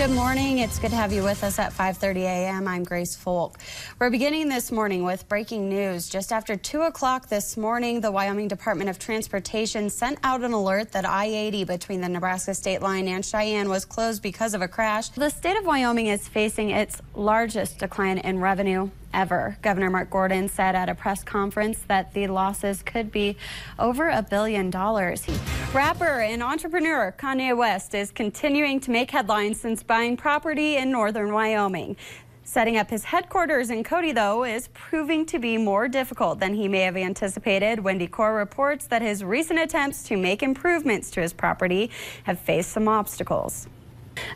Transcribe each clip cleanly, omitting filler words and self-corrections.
Good morning. It's good to have you with us at 5:30 a.m. I'm Grace Foulk. We're beginning this morning with breaking news. Just after 2 o'clock this morning, the Wyoming Department of Transportation sent out an alert that I-80 between the Nebraska state line and Cheyenne was closed because of a crash. The state of Wyoming is facing its largest decline in revenue ever. Governor Mark Gordon said at a press conference that the losses could be over $1 billion. Rapper and entrepreneur Kanye West is continuing to make headlines since buying property in northern Wyoming. Setting up his headquarters in Cody, though, is proving to be more difficult than he may have anticipated. Wendy Core reports that his recent attempts to make improvements to his property have faced some obstacles.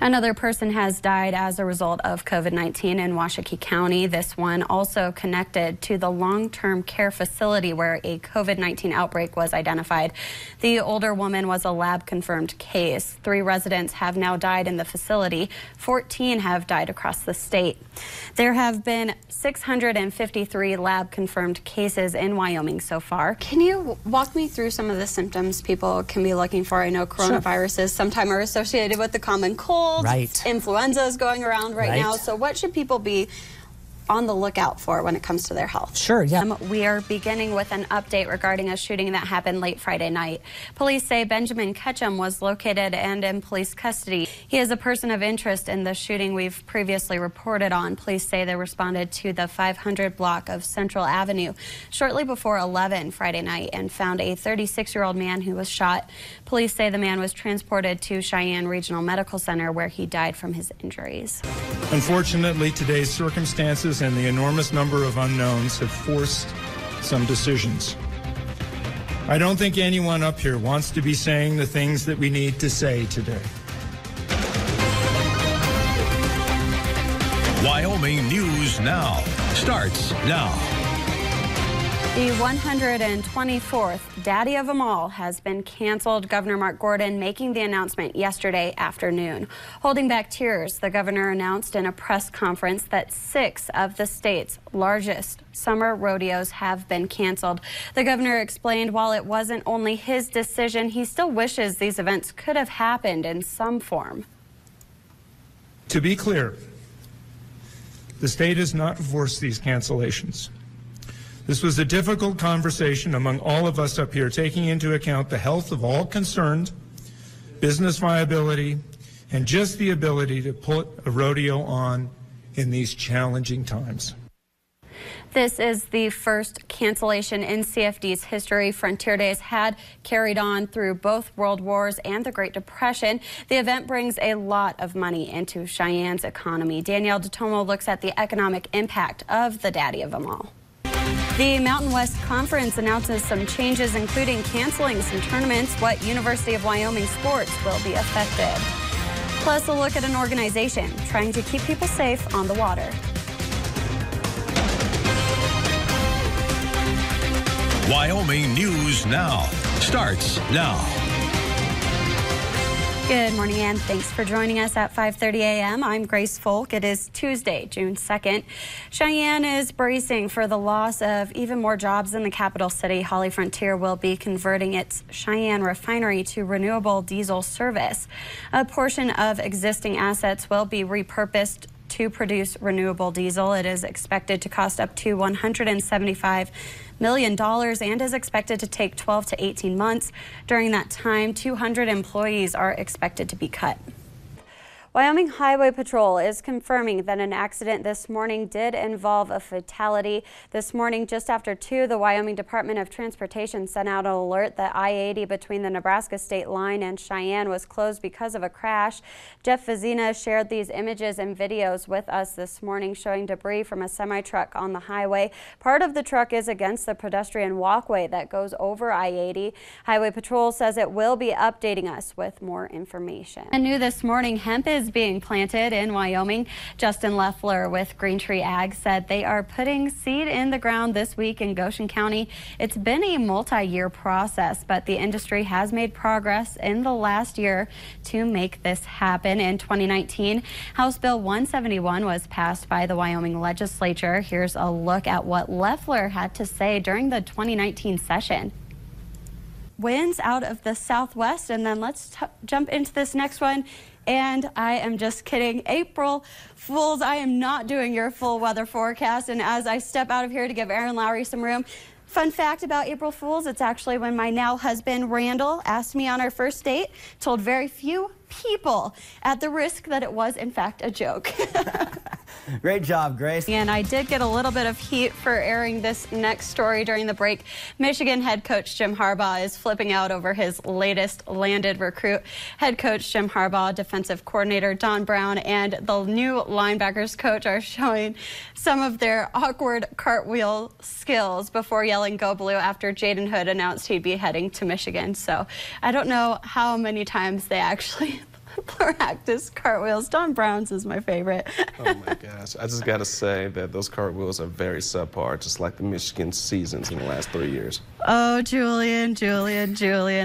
Another person has died as a result of COVID-19 in Washakie County. This one also connected to the long-term care facility where a COVID-19 outbreak was identified. The older woman was a lab-confirmed case. 3 residents have now died in the facility. 14 have died across the state. There have been 653 lab-confirmed cases in Wyoming so far. Can you walk me through some of the symptoms people can be looking for? I know coronaviruses sometimes are associated with the common cold. Right. Influenza is going around right now. So what should people be on the lookout for when it comes to their health? Sure, yeah. We are beginning with an update regarding a shooting that happened late Friday night. Police say Benjamin Ketchum was located and in police custody. He is a person of interest in the shooting we've previously reported on. Police say they responded to the 500 block of Central Avenue shortly before 11 Friday night and found a 36-year-old man who was shot. Police say the man was transported to Cheyenne Regional Medical Center where he died from his injuries. Unfortunately, today's circumstances and the enormous number of unknowns have forced some decisions. I don't think anyone up here wants to be saying the things that we need to say today. Wyoming News Now starts now. The 124th Daddy of them all has been canceled. Governor Mark Gordon making the announcement yesterday afternoon. Holding back tears, the governor announced in a press conference that 6 of the state's largest summer rodeos have been canceled. The governor explained while it wasn't only his decision, he still wishes these events could have happened in some form. To be clear, the state has not forced these cancellations. This was a difficult conversation among all of us up here, taking into account the health of all concerned, business viability, and just the ability to put a rodeo on in these challenging times. This is the first cancellation in CFD's history. Frontier Days had carried on through both World Wars and the Great Depression. The event brings a lot of money into Cheyenne's economy. Danielle DeTomo looks at the economic impact of the Daddy of them all. The Mountain West Conference announces some changes, including canceling some tournaments. What University of Wyoming sports will be affected? Plus, a look at an organization trying to keep people safe on the water. Wyoming News Now starts now. Good morning and thanks for joining us at 5:30 a.m. I'm Grace Foulk. It is Tuesday, June 2nd. Cheyenne is bracing for the loss of even more jobs in the capital city. Holly Frontier will be converting its Cheyenne refinery to renewable diesel service. A portion of existing assets will be repurposed to produce renewable diesel. It is expected to cost up to $175 million and is expected to take 12 to 18 months. During that time, 200 employees are expected to be cut. Wyoming Highway Patrol is confirming that an accident this morning did involve a fatality. This morning, just after 2, the Wyoming Department of Transportation sent out an alert that I-80 between the Nebraska state line and Cheyenne was closed because of a crash. Jeff Vizina shared these images and videos with us this morning showing debris from a semi-truck on the highway. Part of the truck is against the pedestrian walkway that goes over I-80. Highway Patrol says it will be updating us with more information. And new this morning, hemp is being planted in Wyoming. Justin Leffler with Green Tree Ag said they are putting seed in the ground this week in Goshen County. It's been a multi-year process, but the industry has made progress in the last year to make this happen. In 2019, House Bill 171 was passed by the Wyoming legislature. Here's a look at what Leffler had to say during the 2019 session. Winds out of the southwest, and then let's jump into this next one. And I am just kidding. April Fools, I am not doing your full weather forecast. And as I step out of here to give Aaron Lowry some room, fun fact about April Fools, it's actually when my now husband Randall asked me on our first date, told very few people at the risk that it was in fact a joke. Great job, Grace. And I did get a little bit of heat for airing this next story during the break. Michigan head coach Jim Harbaugh is flipping out over his latest landed recruit. Head coach Jim Harbaugh, defensive coordinator Don Brown, and the new linebackers coach are showing some of their awkward cartwheel skills before yelling "Go Blue" after Jaden Hood announced he'd be heading to Michigan. So I don't know how many times they actually practice cartwheels. Don Brown's is my favorite. Oh my gosh. I just got to say that those cartwheels are very subpar, just like the Michigan seasons in the last 3 years. Oh, Julian.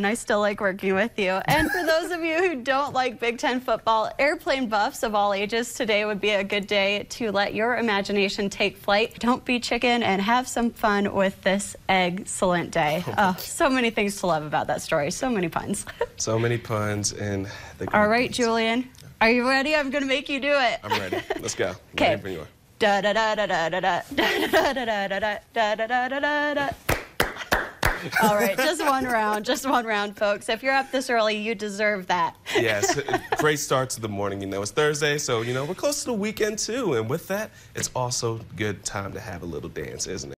I still like working with you. And for those of you who don't like Big Ten football, airplane buffs of all ages, today would be a good day to let your imagination take flight. Don't be chicken and have some fun with this excellent day. Oh, so many things to love about that story. So many puns. So many puns and the All right, Julian. Are you ready? I'm going to make you do it. I'm ready. Let's go. Okay. Ready when you are. Da da da da da da da da da da da da da da da da da. All right, just one round, folks. If you're up this early, you deserve that. Yes, great start to the morning. You know, it's Thursday, so, you know, we're close to the weekend, too. And with that, it's also a good time to have a little dance, isn't it?